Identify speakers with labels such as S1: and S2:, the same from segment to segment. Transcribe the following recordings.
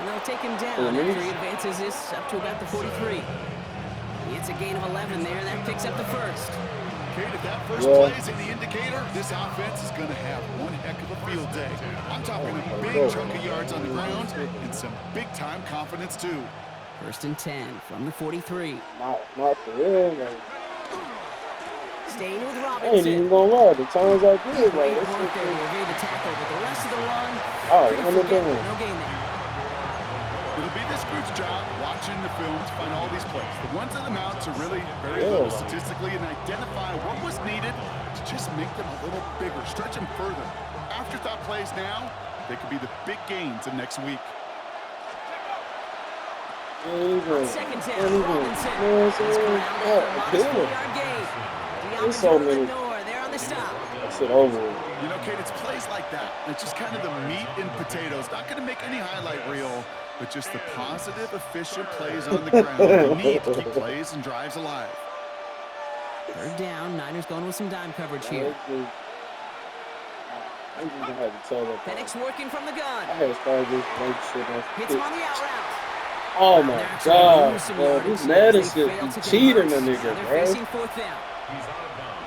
S1: And they'll take him down after he advances this up to about the 43. It's a gain of 11 there. That picks up the first.
S2: Kate, if that first play is in the indicator, this offense is going to have one heck of a field day. I'm talking a big chunk of yards on the ground and some big-time confidence, too.
S1: First and 10 from the 43.
S3: Not for real, like.
S1: Staying with
S3: I ain't
S1: Robinson.
S3: even gonna lie, the times I did, like,
S1: Great
S3: this
S1: work
S3: shit
S1: there to
S3: was...
S1: evade the tackle, but the rest of the run,
S3: Oh,
S1: pretty
S3: what are they
S1: forgettable.
S3: doing?
S1: No gain there.
S2: It'll be this group's job watching the film to find all these plays. The ones that amount to really very little statistically and identify what was needed to just make them a little bigger, stretch them further. Afterthought plays now, they could be the big gains of next week.
S1: Second down, Robinson. He's corralled at a modest 4-yard gain.
S3: There's so many.
S1: They're on the stop.
S3: That shit over.
S2: You know, Kate, it's plays like that. It's just kind of the meat and potatoes. Not going to make any highlight reel, but just the positive, efficient plays on the ground. They need to keep plays and drives alive.
S1: Third down. Niners going with some dime coverage here.
S3: I'm just gonna have to tell that.
S1: Penix working from the gun.
S3: I had started this late shit.
S1: Hits him on the out route.
S3: Oh my God, bro. This Madden shit be cheating the nigga, bro.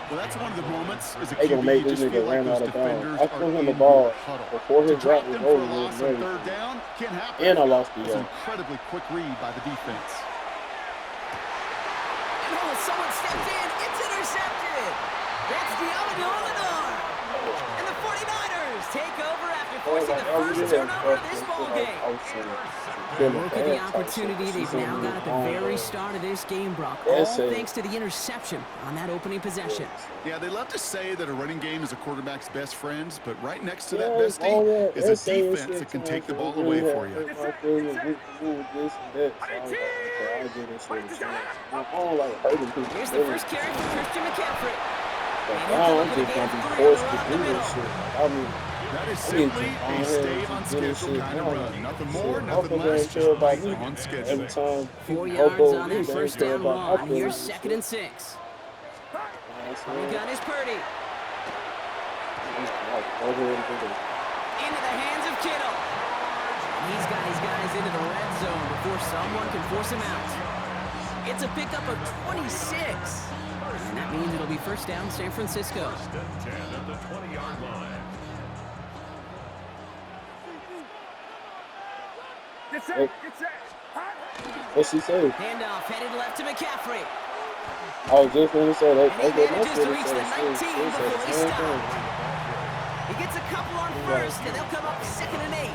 S2: Well, that's one of the moments as a
S3: They gonna
S2: QB,
S3: make
S2: you
S3: this
S2: just feel
S3: nigga
S2: like
S3: ran out
S2: those
S3: of bounds.
S2: defenders
S3: I
S2: are
S3: threw him the
S2: in
S3: ball
S2: your huddle.
S3: before his
S2: To drop
S3: route was
S2: them for a
S3: over.
S2: loss on third down can't happen.
S3: And I lost the
S2: That's an
S3: yard.
S2: incredibly quick read by the defense.
S1: And someone stepped in. It's intercepted. That's Diablo. And the 49ers take over after forcing the first turnover of this ball game. Look at the opportunity they've now got at the very start of this game, Brock. All thanks to the interception on that opening possession.
S2: Yeah, they love to say that a running game is a quarterback's best friend, but right next to that bestie is a defense that can take the ball away for you.
S3: Here's
S1: the first carry for Christian McCaffrey.
S3: I'm just gonna be forced to do this shit. I mean,
S2: that is simply a stay on schedule kind of run. Nothing more, nothing less, just on schedule.
S3: Every time
S1: 4 yards on that first down run. Here's 2nd and 6. We got his Purdy. Into the hands of Kittle. He's got his guys into the red zone before someone can force him out. It's a pickup of 26. And that means it'll be first down San Francisco.
S4: At the 20-yard line.
S3: What's he say?
S1: Handoff headed left to McCaffrey.
S3: I was just gonna say that.
S1: And he manages to reach the 19 before he stopped. He gets a couple on first, and they'll come up 2nd and 8.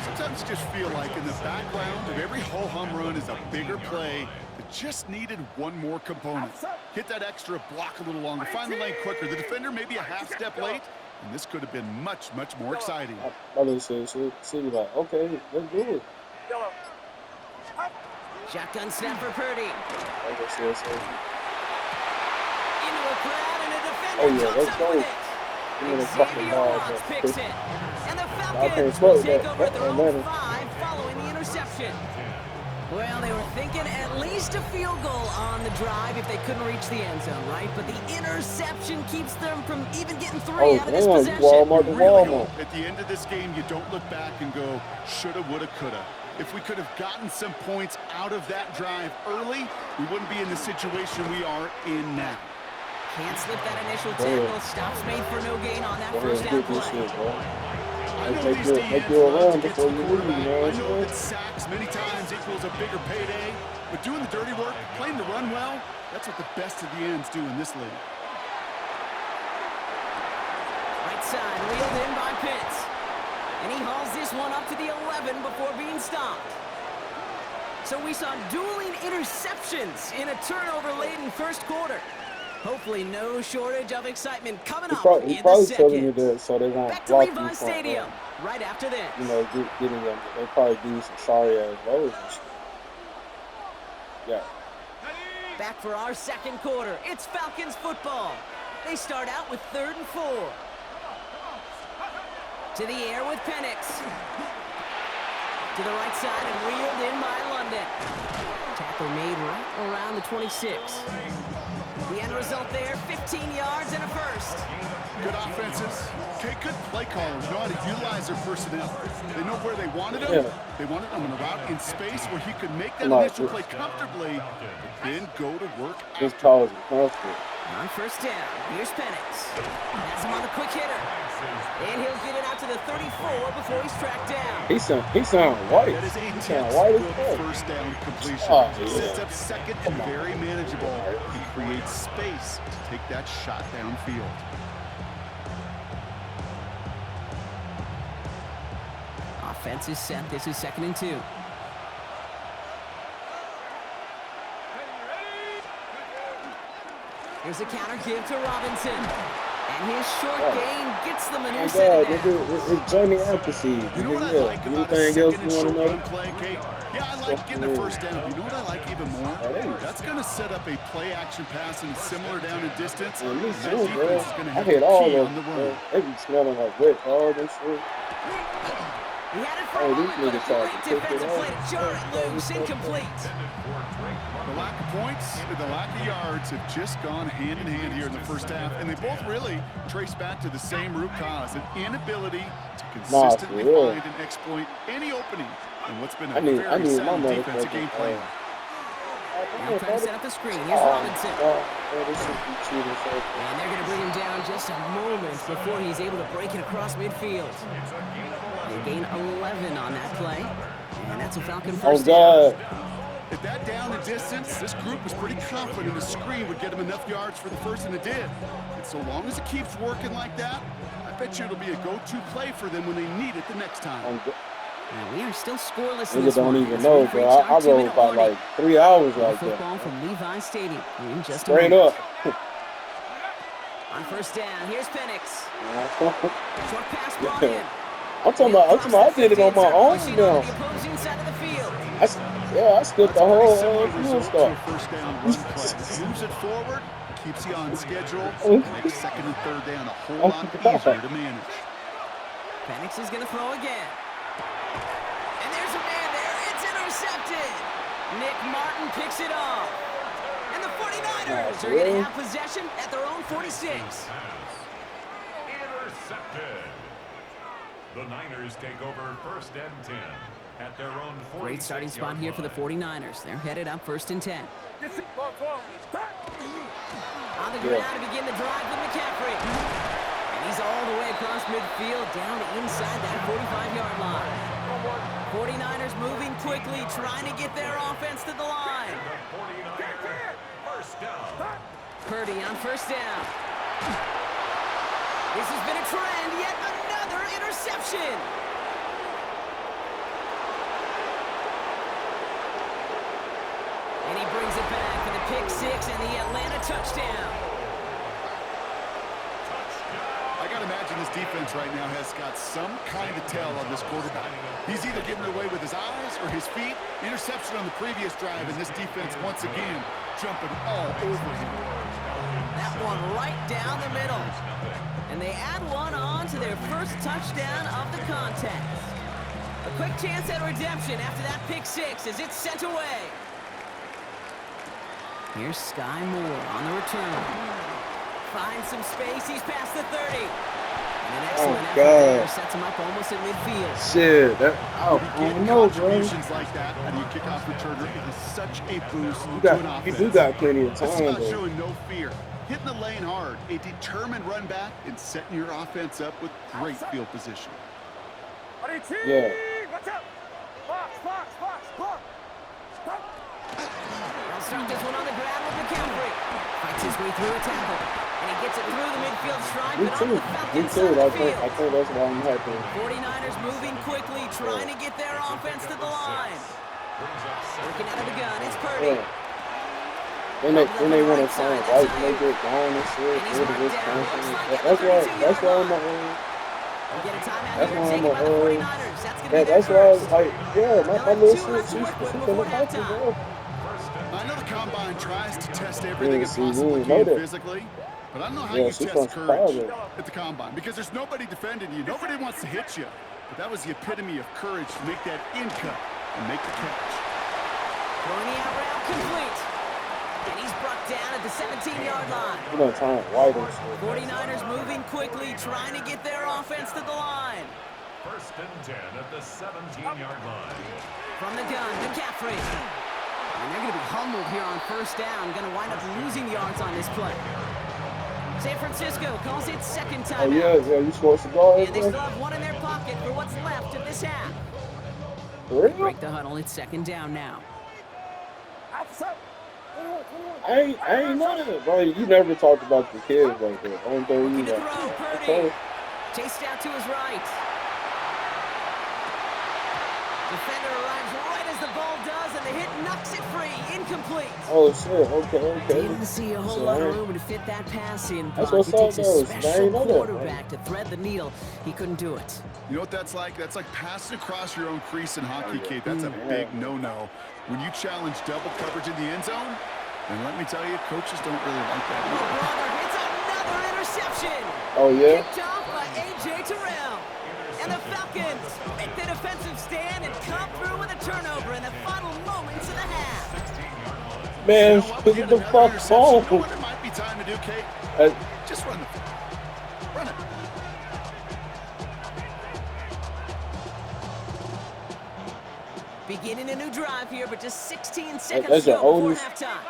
S2: Sometimes you just feel like in the background of every ho-hum run is a bigger play that just needed one more component. Hit that extra block a little longer, find the lane quicker. The defender maybe a half step late, and this could have been much, much more exciting.
S3: My little sis, she be like, okay, let's do it.
S1: Shotgun snap for Purdy. Into a crowd, and a defender jumps up with it. Xavier Watts picks it. And the Falcons will take over at their own 5 following the interception. Well, they were thinking at least a field goal on the drive if they couldn't reach the end zone, right? But the interception keeps them from even getting 3 out of this possession.
S3: Walmart.
S2: At the end of this game, you don't look back and go, shoulda, woulda, coulda. If we could have gotten some points out of that drive early, we wouldn't be in the situation we are in now.
S1: Can't slip that initial tackle. Stops made for no gain on that first down play.
S2: I know these DNs love to get to the quarterback. I know that sacks many times equals a bigger payday, but doing the dirty work, playing the run well, that's what the best of the ends do in this league.
S1: Right side, wheeled in by Pitts. And he hauls this one up to the 11 before being stopped. So we saw dueling interceptions in a turnover-laden first quarter. Hopefully no shortage of excitement coming up in the second.
S3: That so they won't
S1: back to
S3: block
S1: Levi Stadium right after this.
S3: You know, getting them. They probably give you some sorry-ass blows and shit. Yeah.
S1: Back for our second quarter. It's Falcons football. They start out with 3rd and 4. To the air with Penix. To the right side and wheeled in by London. tackle made right around the 26. The end result there, 15 yards and a first.
S2: Good offenses. Okay, good play callers know how to utilize their personnel. They know where they wanted him.
S3: Yeah.
S2: They wanted him in a route in space where he could make that initial play comfortably, but then go to work
S3: This
S2: after.
S3: call is comfortable.
S1: On first down, here's Penix. Has him on the quick hitter. And he'll get it out to the 34 before he's tracked down.
S3: He sound white.
S2: That is a
S3: He sound white as fuck.
S2: first down completion.
S3: Oh,
S2: He
S3: yeah.
S2: sets up second and very manageable. He creates space to take that shot downfield.
S1: Offense is set. This is 2nd and 2. Here's a counter give to Robinson. And his short gain gets them an
S3: Oh,
S1: interception.
S3: God, it's Jamie Appleseed.
S2: You know what I like about a
S3: Anything else
S2: second
S3: you
S2: and
S3: want to
S2: short
S3: know?
S2: run play, Kate? Yeah, I like getting the first down. You know what I like even more? That's going to set up a play action pass and similar down and distance.
S3: Man, me
S2: That
S3: too, bro.
S2: defense is going to
S3: I
S2: have
S3: hate
S2: the
S3: all
S2: key
S3: of
S2: on the
S3: them.
S2: run.
S3: They be smelling like wet dog and shit.
S1: He had it for
S3: Oh,
S1: a
S3: these
S1: moment, but a
S3: niggas tried
S1: great
S3: to pick it
S1: defensive
S3: up.
S1: play to jar it loose, incomplete.
S2: The lack of points and the lack of yards have just gone hand in hand here in the first half, and they both really trace back to the same root cause, an inability to consistently find and exploit any opening in what's been a very sound defensive game plan.
S1: Now trying to set up the screen. Here's Robinson.
S3: This should be cheating so
S1: And they're going to bring him down just a moment before he's able to break it across midfield. They gain 11 on that play. And that's a Falcon first down.
S2: At that down and distance, this group was pretty confident the screen would get them enough yards for the first, and it did. And so long as it keeps working like that, I bet you it'll be a go-to play for them when they need it the next time.
S1: And we are still scoreless in
S3: Niggas
S1: this
S3: don't
S1: one.
S3: even know, bro. I rode by like 3 hours like
S1: Football
S3: that.
S1: from Levi Stadium in just a
S3: Straight
S1: moment.
S3: up.
S1: On first down, here's Penix. Short pass brought in.
S3: I'm talking about, I did it on my own now. I skipped the whole field start.
S2: First down run play. Moves it forward, keeps you on schedule, makes second and third down a whole lot easier to manage.
S1: Penix is going to throw again. And there's a man there. It's intercepted. Nick Martin picks it off. And the 49ers are going to have possession at their own 46.
S4: Intercepted. The Niners take over 1st and 10 at their own 46.
S1: Great starting spot here for the 49ers. They're headed up 1st and 10. On the ground to begin the drive with McCaffrey. And he's all the way across midfield, down inside that 45-yard line. 49ers moving quickly, trying to get their offense to the line.
S4: First down.
S1: Purdy on first down. This has been a trend, yet another interception. And he brings it back for the pick six and the Atlanta touchdown.
S2: I got to imagine this defense right now has got some kind of tell on this quarterback. He's either getting away with his eyes or his feet. Interception on the previous drive, and this defense once again jumping all over him.
S1: That one right down the middle. And they add one on to their first touchdown of the contest. A quick chance at redemption after that pick six as it's sent away. Here's Sky Moore on the return. Finds some space. He's past the 30. And an excellent effort there sets him up almost at midfield.
S3: Shit, that, I don't know, bro.
S2: Contributions like that on your kickoff returner is such a boost to an offense.
S3: You do got plenty of
S2: It's
S3: time,
S2: about
S3: though.
S2: showing no fear, hitting the lane hard, a determined run back, and setting your offense up with great field position.
S3: Yeah.
S1: They'll start this one on the ground with McCaffrey. Fights his way through a tackle. And he gets it through the midfield stride,
S3: Me
S1: but
S3: too.
S1: on the
S3: Me
S1: Falcons
S3: too.
S1: side of the
S3: I
S1: field.
S3: think that's why I'm happy.
S1: 49ers moving quickly, trying to get their offense to the line. Working out of the gun, it's Purdy.
S3: Yeah. Then they want to turn right when they get gone and shit. That's why I'm that's why I was like, yeah, my little shit, she's gonna catch you, bro.
S2: I know the combine tries to test everything it possibly can physically, but I don't know how you test courage at the combine, because there's nobody defending you. Nobody wants to hit you. But that was the epitome of courage to make that in cut and make the catch.
S1: Throwing the out route complete. And he's brought down at the 17-yard line.
S3: You know, turn white and shit.
S1: 49ers moving quickly, trying to get their offense to the line.
S4: First and 10 at the 17-yard line.
S1: From the gun, McCaffrey. And they're going to be humbled here on first down. Going to wind up losing yards on this play. San Francisco calls it second time.
S3: Oh, yeah, you supposed to go ahead.
S1: And they still have one in their pocket for what's left of this half.
S3: For real?
S1: Break the huddle, it's second down now.
S3: I ain't know that, bro. You never talked about the kids like that. Only thing you
S1: Looking to
S3: like.
S1: throw, Purdy. Chased out to his right. Defender arrives right as the ball does, and the hit knocks it free. Incomplete.
S3: Oh, shit. Okay.
S1: Didn't see a whole lot of room to fit that pass in.
S3: That's
S1: Brock.
S3: what's
S1: It takes
S3: up,
S1: a
S3: though.
S1: special
S3: That,
S1: quarterback to thread the needle. He couldn't do it.
S2: You know what that's like? That's like passing across your own crease in hockey, Kate. That's a big no-no. When you challenge double coverage in the end zone, and let me tell you, coaches don't really like that.
S1: Brother hits another interception.
S3: Oh, yeah?
S1: Kicked off by A.J. Terrell. And the Falcons make the defensive stand and come through with a turnover in the final moments of the half.
S3: Man,
S2: You know what?
S3: look
S2: We
S3: at
S2: had
S3: the
S2: another
S3: fuck
S2: interception.
S3: ball.
S2: You know what it might be time to do, Kate? Just run it. Run it.
S1: Beginning a new drive here, but just 16 seconds
S3: That's
S1: to
S3: your
S1: go before
S3: oldest.
S1: halftime.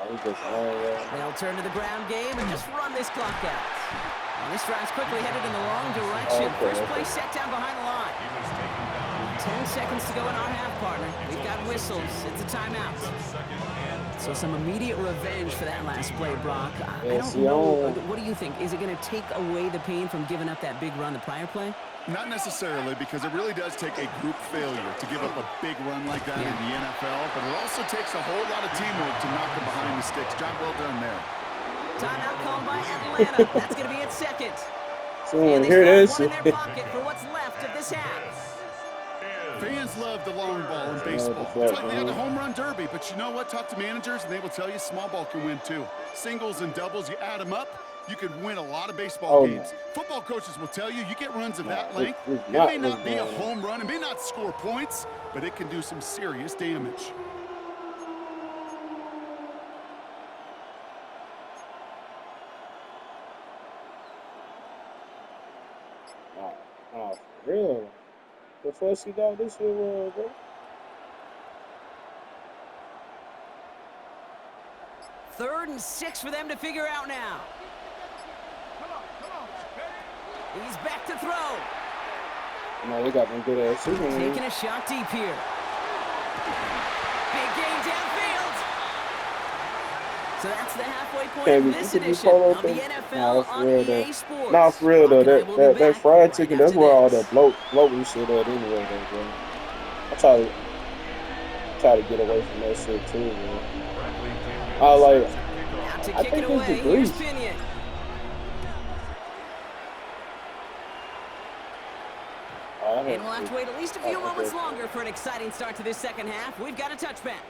S3: Oh, he just ran,
S1: They'll turn to the ground game and just run this clock out. And this drive's quickly headed in the wrong direction. First play set down behind the line. 10 seconds to go in our half, partner. We've got whistles. It's a timeout. So some immediate revenge for that last play, Brock. I don't know. What do you think? Is it going to take away the pain from giving up that big run the prior play?
S2: Not necessarily, because it really does take a group failure to give up a big run like that in the NFL, but it also takes a whole lot of teamwork to knock them behind the sticks. Job well done there.
S1: Timeout called by Atlanta. That's going to be its second.
S3: Someone
S1: And they
S3: hear
S1: still
S3: this?
S1: have one in their pocket for what's left of this half.
S2: Fans love the long ball in baseball. It's like they had the home run derby, but you know what? Talk to managers, and they will tell you small ball can win too. Singles and doubles, you add them up, you could win a lot of baseball games. Football coaches will tell you, you get runs of that length, it may not be a home run, it may not score points, but it can do some serious damage.
S3: Oh, for real. The first he got this year, bro.
S1: Third and 6 for them to figure out now. He's back to throw.
S3: No, they got them good ass Superman.
S1: Taking a shot deep here. Big gain downfield. So that's the halfway point of this edition of the NFL on EA Sports.
S3: Nah, for real though, that fried chicken, that's where all that bloating shit at anyway, though, bro. I try to get away from that shit too, man. I think it's the grease.
S1: And we'll have to wait at least a few moments longer for an exciting start to this second half. We've got a touchback.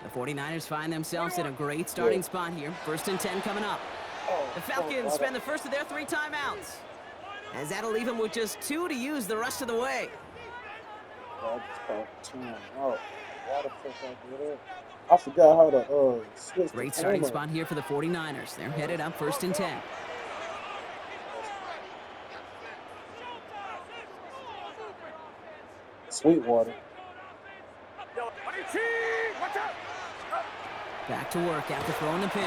S1: The 49ers find themselves in a great starting spot here. First and 10 coming up. The Falcons spend the first of their 3 timeouts, as that'll leave them with just 2 to use the rest of the way.
S3: I forgot how to switch.
S1: Great starting spot here for the 49ers. They're headed up first and 10.
S3: Sweetwater.
S1: Back to work after throwing the pick.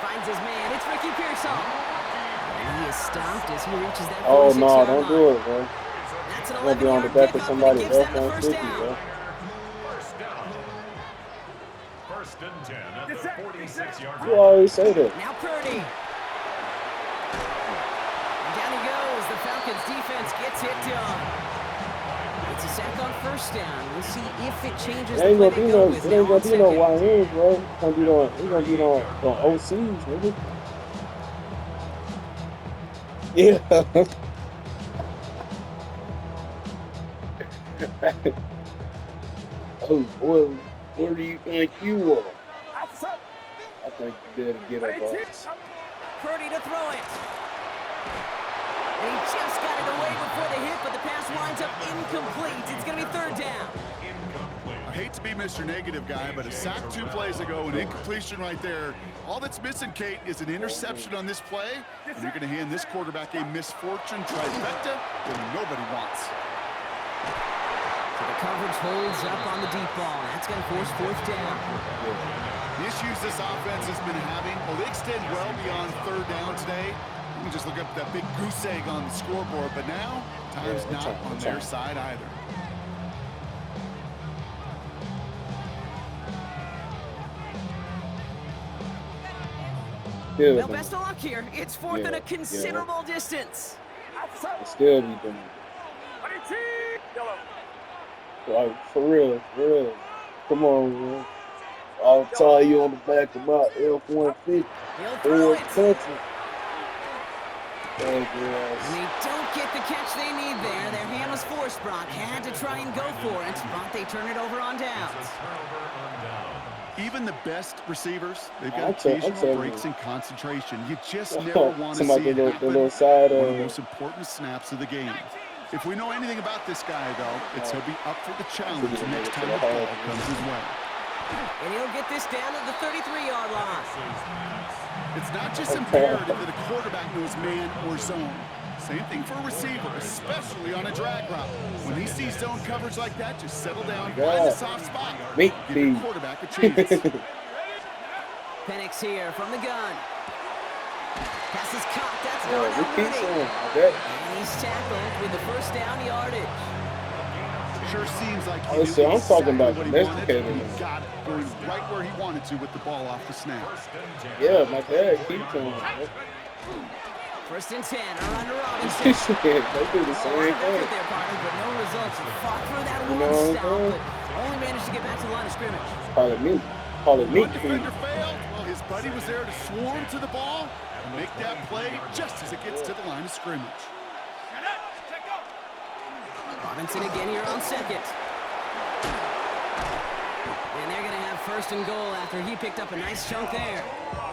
S1: Finds his man. It's Ricky Pearsall. And he is stopped as he reaches that 46-yard line.
S3: Oh, no, don't do it, bro.
S1: That's an
S3: You're going to be on the back of somebody else on 50,
S1: down.
S3: bro.
S4: First and 10 at the 46-yard line.
S3: You always say that.
S1: Now Purdy. And down he goes. The Falcons defense gets it done. It's a sack on first down. We'll see if it changes
S3: It ain't
S1: the
S3: gonna
S1: play
S3: be
S1: they go
S3: no,
S1: with
S3: it
S1: now
S3: ain't
S1: on
S3: gonna be no
S1: second.
S3: YNs, bro. It's gonna be no OCs, nigga. Yeah. Oh boy, where do you think you are? I think you better get up, boss.
S1: Purdy to throw it. And he just got it away before the hit, but the pass winds up incomplete. It's going to be third down.
S2: I hate to be Mr. Negative guy, but a sack 2 plays ago, an incompletion right there. All that's missing, Kate, is an interception on this play, and you're going to hand this quarterback a misfortune trifecta that nobody wants.
S1: So the coverage holds up on the deep ball. That's going to force fourth down.
S2: The issues this offense has been having, well, they extend well beyond third down today. You can just look up that big goose egg on the scoreboard, but now time's not on their side either.
S1: Well, best of luck here. It's fourth and a considerable distance.
S3: Still be doing like, for real. Come on, man. I'll tie you on the back of my F-150. Forward country.
S1: And they don't get the catch they need there. Their hand was forced, Brock. Had to try and go for it, but they turn it over on downs.
S2: Even the best receivers, they've got occasional breaks in concentration. You just never want to see it happen. One of the most important snaps of the game. If we know anything about this guy, though, it's he'll be up for the challenge the next time the ball comes his way.
S1: And he'll get this down at the 33-yard line.
S2: It's not just imperative that a quarterback knows man or zone. Same thing for a receiver, especially on a drag route. When he sees zone coverage like that, just settle down, find a soft spot, give the quarterback a chance.
S1: Penix here from the gun. Pass is caught. That's not
S3: and
S1: he's tackled with the first down yardage.
S2: Sure seems like
S3: I'm talking about domesticated.
S2: He got it, going right where he wanted to with the ball off the snap.
S3: Yeah, my dad keeps on.
S1: First and 10, around to Robinson.
S3: They do the same thing.
S1: But no results. He fought through that one stop, but only managed to get back to the line of scrimmage.
S3: Call it me.
S2: One defender failed. Well, his buddy was there to swarm to the ball and make that play just as it gets to the line of scrimmage.
S1: Robinson again here on second. And they're going to have first and goal after he picked up a nice chunk there.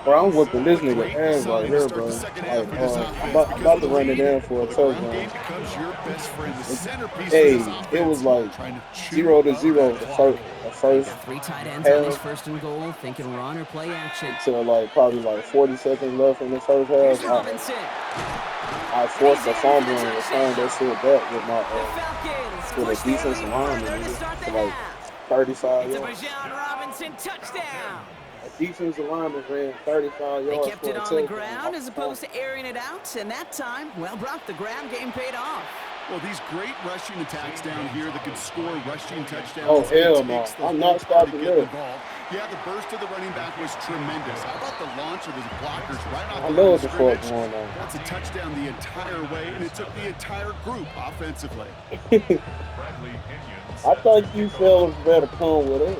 S3: Bro, I'm whooping this nigga ass right here, bro. I'm about to run it in for a touchdown. Hey, it was like 0-0 the first
S1: three tight ends on his first and goal, thinking run or play action.
S3: Till probably 40 seconds left in the first half. I forced a fumble and returned that shit back with a defensive lineman for like 35 yards.
S1: Robinson touchdown.
S3: A defensive lineman ran 35 yards.
S1: They kept it on the ground as opposed to airing it out, and that time, well, Brock, the ground game paid off.
S2: Well, these great rushing attacks down here that can score rushing touchdowns.
S3: Oh, hell no. I'm not stopping there.
S2: Yeah, the burst of the running back was tremendous. How about the launch of his blockers right off
S3: the line of scrimmage?
S2: That's a touchdown the entire way, and it took the entire group offensively.
S3: I thought you fellas better come with it.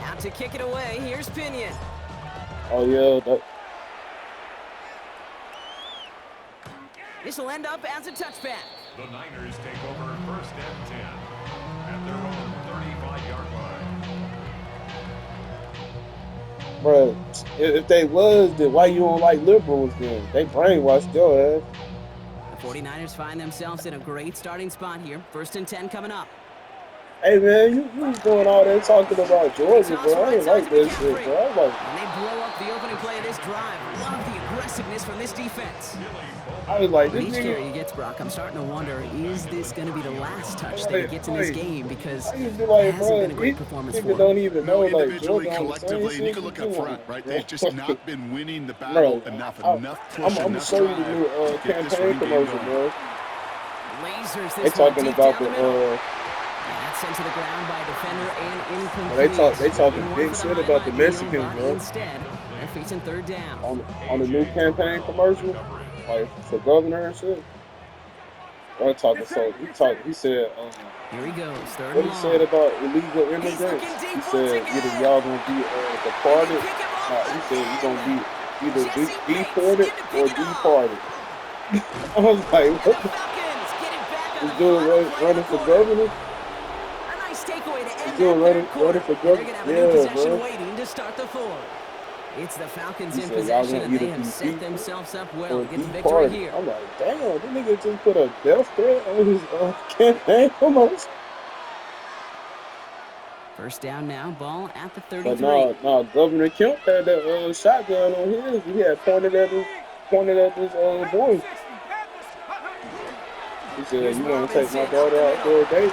S1: Out to kick it away. Here's Pinion.
S3: Oh, yeah.
S1: This will end up as a touchback.
S4: The Niners take over first and 10 at their own 35-yard line.
S3: Bro, if they was, then why you don't like liberals then? They brainwashed your ass.
S1: The 49ers find themselves in a great starting spot here. First and 10 coming up.
S3: Hey, man, you was doing all that talking about Georgia, bro. I didn't like that shit, bro. I was like...
S1: And they blow up the opening play of this drive. Love the aggressiveness from this defense.
S3: I was like,
S1: this each carry he gets, Brock, I'm starting to wonder, is this going to be the last touch that he gets in this game? Because it hasn't been a great performance for him.
S3: Don't even know,
S2: individually, collectively, and you can look up front, right? They've just not been winning the battle enough push,
S3: I'm going to show you the new campaign commercial, bro.
S1: Lasers
S3: they talking about the...
S1: That's sent to the ground by a defender and incomplete.
S3: They talking big shit about the Mexicans, bro.
S1: Instead, they're facing third down.
S3: On the new campaign commercial, like for governor and shit. They're talking he said,
S1: here he goes, third
S3: what he said about illegal immigrants. He said either y'all gonna be deported. He said you're gonna be either deported or departed. I was like, what the? He's doing running for governor?
S1: Takeaway to end
S3: running for governor?
S1: Yeah, bro. Waiting to start the fourth. It's the Falcons
S3: He
S1: in
S3: said, y'all
S1: possession,
S3: want
S1: and
S3: you
S1: they
S3: to
S1: have
S3: be
S1: set
S3: deep
S1: themselves up well
S3: or
S1: to get the
S3: deep
S1: victory
S3: party.
S1: here.
S3: I'm like, damn, this nigga just put a death threat on his campaign almost.
S1: First down now, ball at the 33.
S3: But no, Governor Kemp had that shotgun on his. He had pointed at this boy. He said, "You want to take my daughter out for a date?"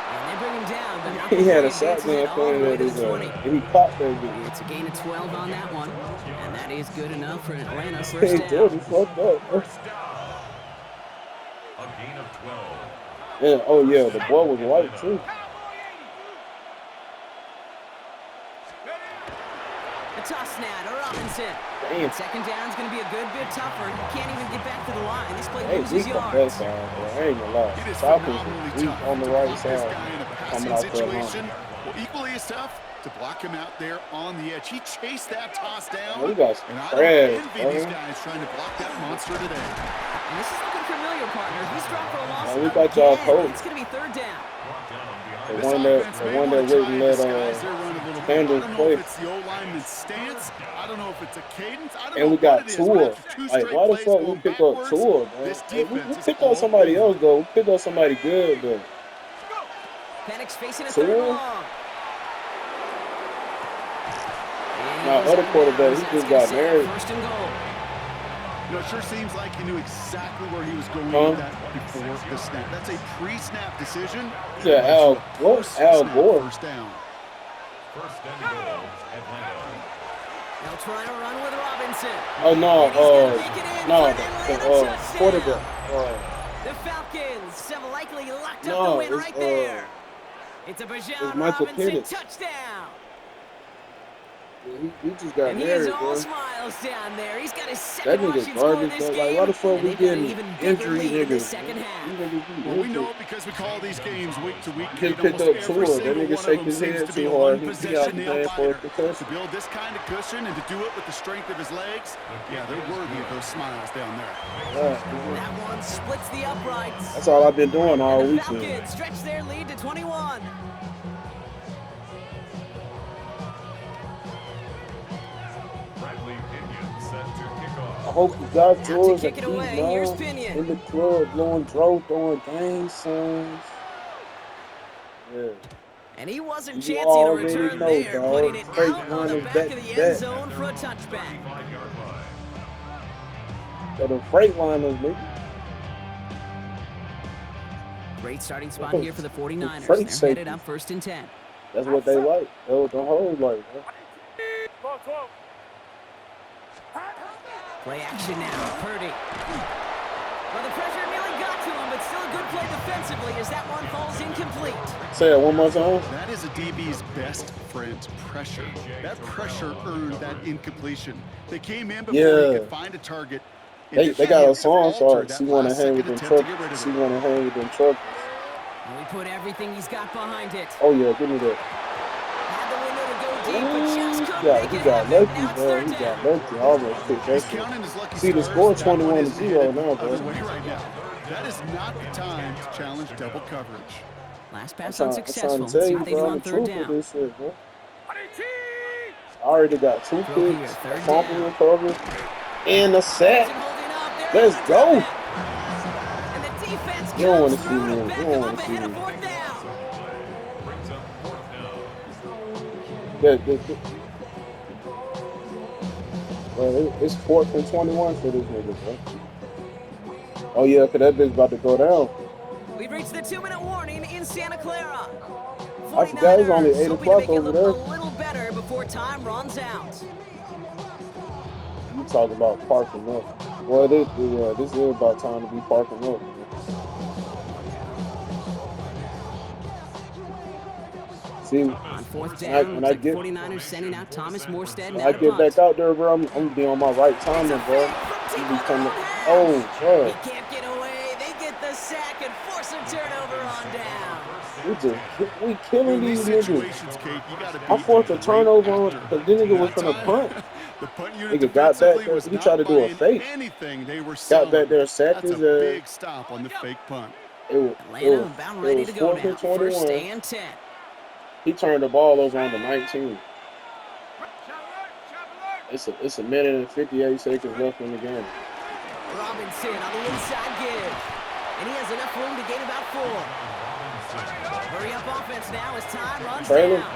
S1: And they bring him down, but not
S3: He
S1: before
S3: had
S1: he
S3: a
S1: advances
S3: shotgun
S1: it all the
S3: pointed
S1: way
S3: at
S1: to
S3: his
S1: the 20.
S3: and he popped that bitch.
S1: It's a gain of 12 on that one, and that is good enough for Atlanta first
S3: Hey,
S1: down.
S3: Jordan fucked up.
S4: First down. A gain of 12.
S3: Yeah, oh yeah, the boy was white too.
S1: The toss now to Robinson.
S3: Damn.
S1: Second down's going to be a good bit tougher. He can't even get back to the line. This play
S3: Hey,
S1: loses
S3: weak on that
S1: yards.
S3: side, bro. I ain't gonna lie.
S2: It is
S3: Falcons
S2: phenomenally
S3: weak
S2: tough
S3: on the
S2: to
S3: right
S2: block this
S3: side
S2: guy in a
S3: coming
S2: passing
S3: out
S2: situation.
S3: Carolina.
S2: Well, equally as tough to block him out there on the edge. He chased that toss down.
S3: Man, we got some
S2: And I
S3: trash,
S2: don't envy these
S3: bro.
S2: guys trying to block that monster today.
S1: And this is looking familiar, partner. He's dropped for a loss
S3: Man, we got y'all
S1: again.
S3: cold.
S1: It's going to be third down.
S4: Brought down behind
S3: The
S2: This
S3: one
S2: offense
S3: that
S2: may want to
S3: wouldn't
S2: try and
S3: let
S2: disguise their run a little bit. I
S3: Sanders
S2: don't know
S3: play.
S2: if it's the O-lineman's stance. I don't know if it's a cadence. I don't
S3: And
S2: know
S3: we
S2: what
S3: got
S2: it is. But
S3: Tua.
S2: after two
S3: Like,
S2: straight
S3: why the
S2: plays
S3: fuck we
S2: going
S3: pick up
S2: backwards,
S3: Tua, bro?
S2: this
S3: Hey, we
S2: defense is
S3: picked
S2: all
S3: up somebody
S2: over.
S3: else, though. We picked up somebody good, but
S1: Penix facing a third
S3: Tua?
S1: long.
S3: Now, other quarterback, he just got married.
S1: First and goal.
S2: You know, it sure seems like he knew exactly where he was going with that before the snap. That's a pre-snap decision.
S3: Yeah, Al Gore.
S2: First down.
S4: First and goal, Atlanta.
S1: They'll try to run with Robinson.
S3: Oh, no,
S1: And he's gonna make it in for an Atlanta touchdown.
S3: quarterback.
S1: The Falcons have likely locked up
S3: No,
S1: the win
S3: it's,
S1: right there. It's a
S3: it's
S1: Bijan
S3: Michael
S1: Robinson
S3: Penix.
S1: touchdown.
S3: He just got
S1: And he is
S3: married,
S1: all
S3: bro.
S1: smiles down there. He's got his
S3: That
S1: second
S3: nigga
S1: rushing score
S3: garbage,
S1: this
S3: though. Like,
S1: game,
S3: why the fuck
S1: and
S3: we
S1: they've got an
S3: getting
S1: even bigger
S3: injury
S1: lead in the
S3: niggas?
S1: second half.
S3: These niggas be
S2: Well, we
S3: injured.
S2: know because we call these games week to week.
S3: Just picked
S2: Almost
S3: up
S2: every
S3: Tua. That
S2: single
S3: nigga
S2: one of
S3: shake
S2: them
S3: his
S2: seems
S3: head
S2: to be
S3: too
S2: a
S3: hard. He out
S2: one-possession
S3: the
S2: nail
S3: game for a
S2: biter. To
S3: concussion.
S2: build this kind of cushion and to do it with the strength of his legs, yeah, they're worthy of those smiles down there.
S1: That one splits the uprights.
S3: That's all I've been doing all
S1: And the
S3: weekend.
S1: Falcons stretch their lead to 21.
S4: Bradley Pinion set to kick
S3: I
S4: off.
S3: hope you got
S1: Out to
S3: yours. I
S1: kick it
S3: keep
S1: away, here's
S3: mine
S1: Pinion.
S3: in the club, blowing dro, throwing gang signs. Yeah.
S1: And he wasn't
S3: You
S1: chancing a
S3: already
S1: return
S3: know,
S1: there,
S3: dog.
S1: putting it
S3: Straight
S1: out on the
S3: runners
S1: back of the end zone for a
S4: At their own
S1: touchback.
S4: 35-yard line.
S3: Got the Freightliners, nigga.
S1: Great starting spot here for the 49ers.
S3: Freight
S1: They're
S3: safety.
S1: headed up first and 10.
S3: That's what they like. That's what the hoes like, man.
S1: Play action now, Purdy. Well, the pressure nearly got to him, but still a good play defensively as that one falls incomplete.
S3: Say it one more time.
S2: That is a DB's best friend, pressure. That pressure earned that incompletion. They came in before he could find a target.
S3: They got a song called "She Wanna Hang with Them Truckers." She wanna hang with them truckers.
S1: And we put everything he's got behind it.
S3: Oh yeah, give me that.
S1: Had the window to go deep, but just couldn't
S3: Yeah,
S1: make
S3: he
S1: it
S3: got
S1: happen.
S3: lucky,
S1: Now it's
S3: bro.
S1: third
S3: He
S1: down.
S3: got lucky. I almost picked that
S2: He's
S3: shit.
S2: counting his lucky
S3: See, the
S2: stars.
S3: score
S2: That one
S3: 21-0
S2: is headed
S3: now,
S2: other
S3: bro.
S2: way right now. That is not the time to challenge double coverage.
S1: Last pass
S3: I'm
S1: unsuccessful.
S3: trying to
S1: Let's
S3: tell
S1: see
S3: you,
S1: what they do
S3: bro. I'm
S1: on
S3: the
S1: third
S3: truth of
S1: down.
S3: this shit, bro. I already got 2
S1: Throw here,
S3: picks, a
S1: third
S3: fumble
S1: down.
S3: recovery, and a sack.
S1: Isn't holding up. They're
S3: Let's
S1: on top
S3: go.
S1: of it. And the defense
S3: You don't want
S1: comes
S3: to see
S1: through
S3: me.
S1: to
S3: You
S1: back
S3: don't
S1: them
S3: want
S1: up
S3: to see
S1: ahead of
S3: me.
S1: fourth down.
S4: Brings up fourth down.
S3: It's 4th and 21 for this nigga, bro. Oh yeah, cause that bitch about to go down.
S1: We've reached the 2-minute warning in Santa Clara.
S3: I forgot it's only
S1: 49ers
S3: 8
S1: hoping to
S3: o'clock
S1: make it
S3: over
S1: look
S3: there.
S1: a little better before time runs out.
S3: You talk about parking up. Well, this is about time to be parking up. Man. See,
S1: On fourth down, looks like the 49ers sending out Thomas Morstead
S3: when
S1: now
S3: I
S1: to
S3: get
S1: punt.
S3: back out there, bro, I'm gonna be on my right timing, bro. I'm be coming. Oh, bro.
S1: He can't get away. They get the sack and force a turnover on down.
S3: We killing
S2: In these
S3: these niggas.
S2: situations, Kate, you got to
S3: I
S2: be
S3: forced a
S2: great
S3: turnover on
S2: after.
S3: because this nigga was
S2: That
S3: gonna
S2: time,
S3: punt.
S2: the punt unit
S3: Nigga got back
S2: defensively
S3: there.
S2: was
S3: He tried to
S2: not
S3: do a
S2: buying
S3: fake.
S2: anything they were
S3: Got
S2: selling.
S3: back there, sacked
S2: That's
S3: his
S2: a
S3: ass.
S2: big stop on the fake punt.
S1: Atlanta about ready to go
S3: 4th
S1: now.
S3: and
S1: First
S3: 21.
S1: and 10.
S3: He turned the ball over on the 19. It's a minute and 58 seconds left in the game.
S1: Robinson on the inside give. And he has enough room to gain about 4. Hurry up offense now as time runs down.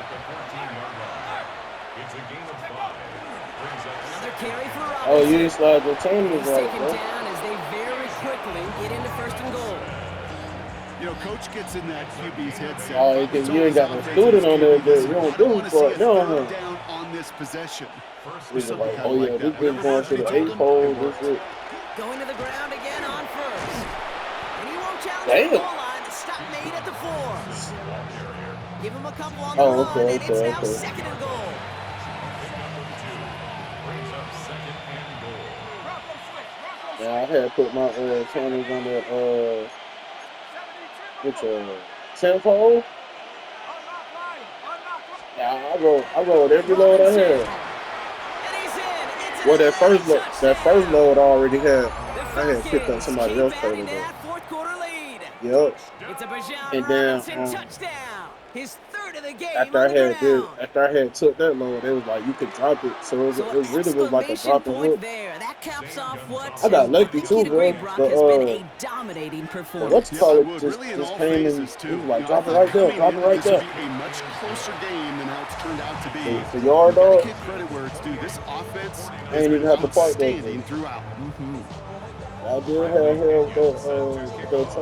S4: It's a gain of 5.
S1: Another carry for Robinson.
S3: Oh, you just slide the team
S1: He's
S3: right,
S1: taken
S3: bro.
S1: down as they very quickly get into 1st and goal.
S2: You know, coach gets in that QB's headset.
S3: Oh, because you ain't got no student on there, but you don't do it for it. No, no.
S2: Down on this possession.
S3: He's like, oh yeah, this bitch going to the 8-hole. This is
S1: Going to the ground again on 1st. And he won't challenge
S3: damn.
S1: the goal line. The stop made at the 4. Give him a couple on the
S3: Oh,
S1: run,
S3: okay,
S1: and it's now
S3: okay.
S1: 2nd and goal.
S4: Brings up 2nd and goal.
S3: yeah. I had put my channels on the which 10th hole. Yeah, I rolled every load I had.
S1: And he's in. It's
S3: Well, that first load I already had.
S1: The
S3: I had picked up
S1: Falcons
S3: somebody
S1: keep
S3: else
S1: adding
S3: though.
S1: that 4th quarter lead.
S3: Yep.
S1: It's a Bijan
S3: And then
S1: Robinson touchdown. His 3rd of the game
S3: after
S1: on
S3: I
S1: the
S3: had
S1: ground.
S3: after I had took that load, it was like you could drop it. So
S1: So
S3: it really was like a
S1: exclamation
S3: drop and
S1: point
S3: hook.
S1: there. That caps off what
S3: I got lucky
S1: the
S3: too,
S1: kid
S3: bro.
S1: Green Brock has been a dominating
S3: But
S1: performance.
S3: what's
S2: Yeah,
S3: call
S2: I
S3: it
S2: would.
S3: just
S2: Really in all
S3: came and
S2: phases,
S3: he
S2: too.
S3: was like,
S2: You know,
S3: drop it
S2: I
S3: right
S2: thought
S3: there,
S2: coming
S3: drop it
S2: in,
S3: right
S2: this would
S3: there.
S2: be a much closer game than how it's turned out to be.
S3: The yard
S2: Gotta
S3: dog,
S2: give credit where it's due. This offense
S3: I
S2: has
S3: ain't
S2: been
S3: even have to fight that
S2: outstanding
S3: thing.
S2: throughout.
S3: I did have held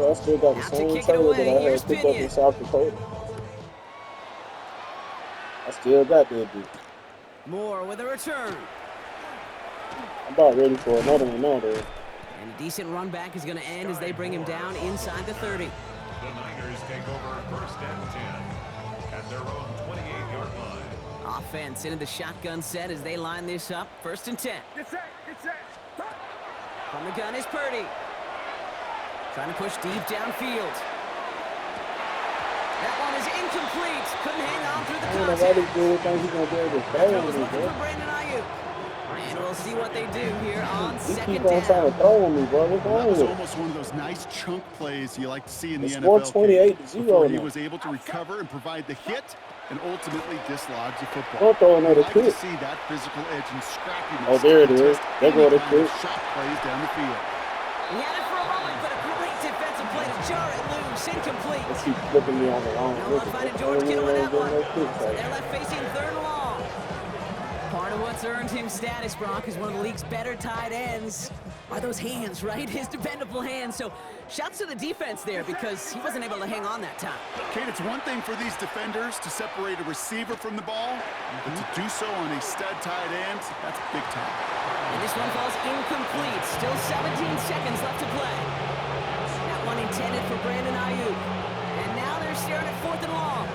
S3: I still got the
S1: Now to
S3: same
S1: kick it
S3: trailer that
S1: away,
S3: I
S1: here's
S3: had picked up in
S1: Pinion.
S3: South Dakota. I still got that dude.
S1: Moore with a return.
S3: I'm about ready for another one now, though.
S1: And a decent run back is going to end as they bring him down inside the 30.
S4: The Niners take over 1st and 10 at their own 28-yard line.
S1: Offense into the shotgun set as they line this up. 1st and 10. From the gun is Purdy. Trying to push deep downfield. That one is incomplete. Couldn't hang on through the
S3: I don't know why
S1: contact.
S3: this dude thinks he's gonna be able to
S1: That
S3: throw
S1: throw
S3: on
S1: was
S3: me,
S1: looking
S3: bro.
S1: for Brandon Ayuk. And we'll see what they do here on
S3: He
S1: 2nd
S3: keep on trying to
S1: down.
S3: throw on me, bro. What's
S2: That
S3: wrong
S2: was
S3: with him?
S2: almost one of those nice chunk plays you like to see in the
S3: The score
S2: NFL.
S3: 28-0
S2: Before he
S3: now.
S2: was able to recover and provide the hit and ultimately dislodge the football.
S3: Don't throw another
S2: You like to
S3: kick.
S2: see that physical edge and scrappiness.
S3: Oh, there it
S2: to
S3: is.
S2: test
S3: There go
S2: any
S3: the
S2: kind of
S3: kick.
S2: shot plays down the field.
S1: He had it for a moment, but a great defensive play to jar it loose. Incomplete.
S3: They keep flipping me on the wrong
S1: No
S3: foot.
S1: luck finding
S3: I
S1: George
S3: don't
S1: Kittle
S3: even
S1: in that one.
S3: no
S1: So
S3: kicks like
S1: they're left facing 3rd and long. Part of what's earned him status, Brock, is one of the league's better tight ends. Are those hands, right? His dependable hands. So shouts to the defense there because he wasn't able to hang on that time.
S2: Kate, it's one thing for these defenders to separate a receiver from the ball, but to do so on a stud tight end, that's big time.
S1: And this one falls incomplete. Still 17 seconds left to play. That one intended for Brandon Ayuk. And now they're staring at 4th and long.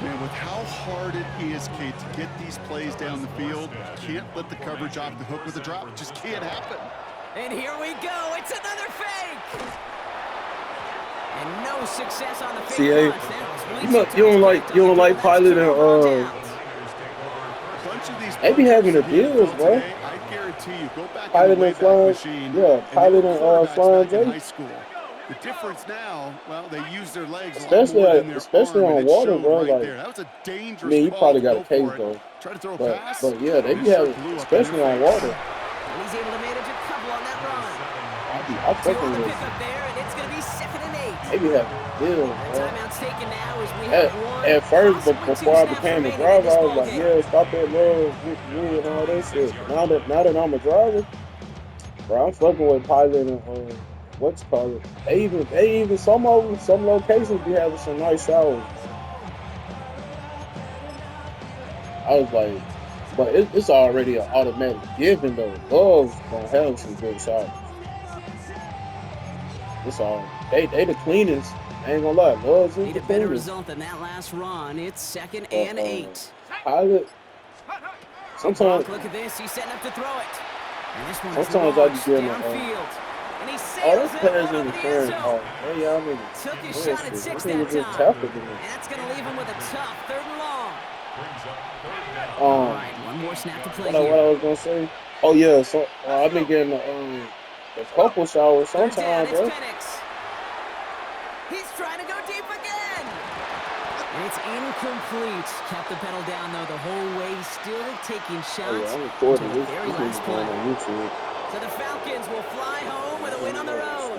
S2: Man, with how hard it is, Kate, to get these plays down the field, you can't let the coverage off the hook with a drop. It just can't happen.
S1: And here we go. It's another fake. And no success on the fake
S3: CA,
S1: punch. That was
S3: you don't like piloting
S2: Bunch of these
S3: they be having the deals, bro.
S2: today, I guarantee you, go back
S3: Pilot
S2: in the
S3: and
S2: Wayback
S3: flying,
S2: Machine,
S3: yeah,
S2: and
S3: pilot
S2: they were
S3: and
S2: quarterbacks
S3: flying
S2: back in
S3: J.
S2: high school. The difference now, well, they use their legs a lot
S3: Especially
S2: more than their
S3: especially
S2: arm,
S3: on
S2: and it
S3: water,
S2: showed
S3: bro.
S2: right
S3: Like,
S2: there. That was a
S3: I
S2: dangerous
S3: mean, you
S2: call
S3: probably
S2: to
S3: got
S2: go
S3: a case
S2: for it.
S3: though,
S2: Try to throw a pass.
S3: but yeah, they
S2: and
S3: be
S2: it sure
S3: having,
S2: blew up in
S3: especially
S2: their
S3: on
S2: face.
S3: water.
S1: And he's able to manage a couple on that run.
S3: I
S1: 2
S3: fucking
S1: on the
S3: with
S1: pickup there, and it's going to be 2nd and 8.
S3: they be having deals,
S1: The
S3: bro.
S1: timeout's taken now as we have one,
S3: At first, but
S1: possibly 2
S3: before I
S1: snaps
S3: became a
S1: remaining in
S3: driver,
S1: this
S3: I was
S1: ball
S3: like,
S1: game.
S3: yeah, stop that little and all that shit. Now that I'm a driver, bro, I'm fucking with pilot and what's it called? They even some locations be having some nice showers. I was like, but it's already an automatic given though. Love's gonna have some good showers. It's all they the cleanest. I ain't gonna lie, Love's is
S1: Need
S3: the
S1: a better
S3: cleanest.
S1: result than that last run. It's 2nd and 8.
S3: Pilot. Sometimes,
S1: Look at this. He's setting up to throw it. And this one is
S3: sometimes I just
S1: launched
S3: give him
S1: downfield. And he
S3: oh,
S1: sails
S3: that's
S1: it
S3: pass
S1: right over the end
S3: interference.
S1: zone.
S3: Oh, hey, y'all niggas.
S1: Took his
S3: Oh,
S1: shot at
S3: shit.
S1: 6
S3: This nigga
S1: that
S3: just
S1: time.
S3: tackled him.
S1: And that's going to leave him with a tough 3rd and long.
S3: Um,
S1: All right, one more snap to play
S3: what I
S1: here.
S3: was gonna say? Oh yeah, so I've been getting a couple showers
S1: 3rd down,
S3: sometimes,
S1: it's
S3: bro.
S1: Penix. He's trying to go deep again. And it's incomplete. Kept the pedal down, though, the whole way. Still taking shots
S3: I'm
S1: until
S3: recording
S1: the
S3: this.
S1: very
S3: This
S1: last
S3: is going
S1: play.
S3: on YouTube.
S1: So the Falcons will fly home with a win on the road.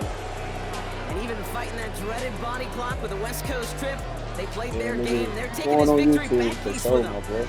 S1: And even fighting that dreaded body clock with a West Coast trip, they played their game. They're taking
S3: Going
S1: this
S3: on
S1: victory
S3: YouTube
S1: back
S3: for
S1: east
S3: sure,
S1: with
S3: my
S1: them.
S3: boy.